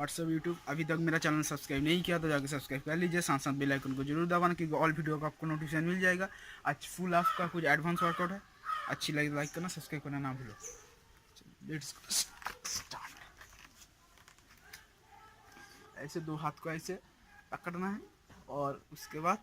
WhatsApp YouTube. अभी तक मेरा चैनल सब्सक्राइब नहीं किया तो जाकर सब्सक्राइब कर लीजिए, साथ साथ बेल आइकन को जरूर दबाना क्योंकि ऑल वीडियो का आपको नोटिफिकेशन मिल जाएगा। आज फुल ऑफ का कुछ एडवांस वर्कआउट है, अच्छी लगे लाइक करना, सब्सक्राइब करना ना भूलो। Let's start. ऐसे दो हाथ को ऐसे पकड़ना है और उसके बाद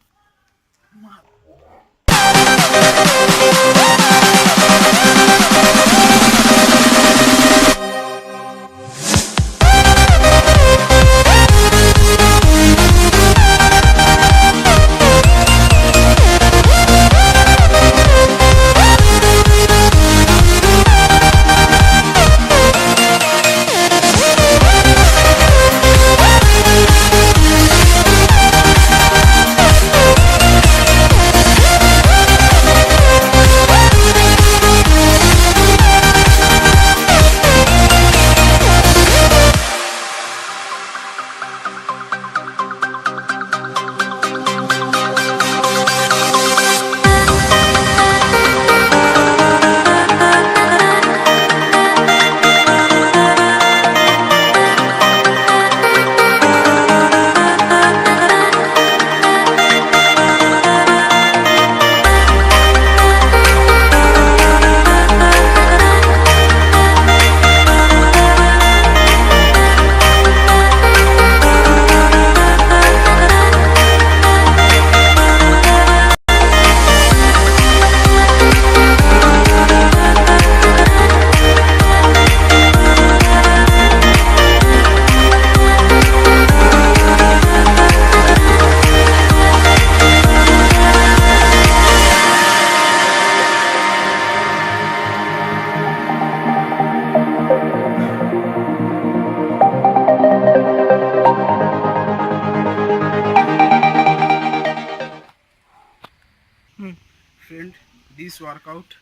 फ्रेंड, दिस वर्कआउट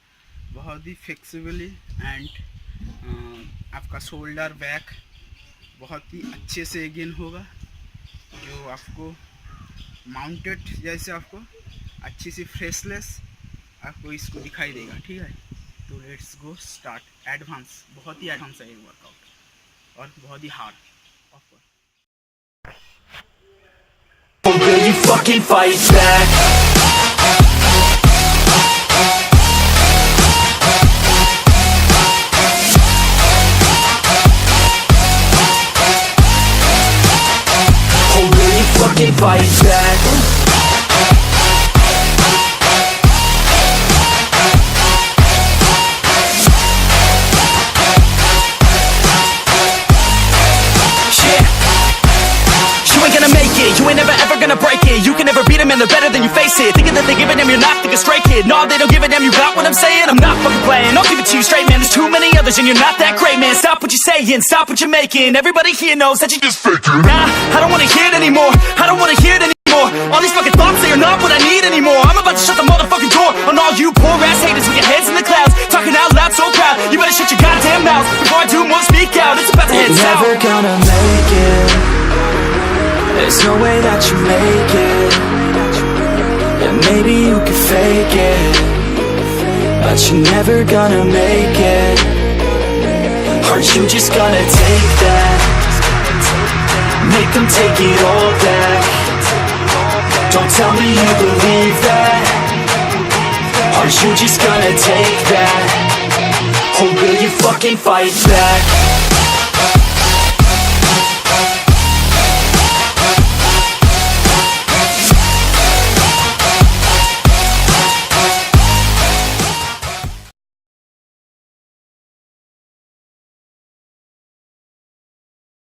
बहुत ही फ्लेक्सिबली एंड आपका शोल्डर बैक बहुत ही अच्छे से गेन होगा, जो आपको माउंटेड जैसे आपको अच्छी सी फ्रेशनेस आपको इसको दिखाई देगा। ठीक है, तो लेट्स गो स्टार्ट। एडवांस, बहुत ही एडवांस है ये वर्कआउट और बहुत ही hard. Will you fucking fight back? Oh, will you fucking fight back? You ain't never ever gonna break it. You can never beat them and they're better than you face it. Thinking that they give a damn, you're not thinking straight, kid. No, they don't give a damn, you got what I'm saying? I'm not fucking playing, I'll give it to you straight, man. There's too many others and you're not that great, man. Stop what you're saying, stop what you're making. Everybody here knows that you just faking. Nah, I don't wanna hear it anymore, I don't wanna hear it anymore. All these fucking thoughts, they are not what I need anymore. I'm about to shut the motherfucking door on all you poor ass haters with your heads in the clouds, talking out loud so proud. You better shut your goddamn mouth before I do more speak out. It's about to head south. Never gonna make it. There's no way that you make it. And maybe you can fake it, but you're never gonna make it. Aren't you just gonna take that? Make them take it all back. Don't tell me you believe that. Aren't you just gonna take that? Or will you fucking fight back?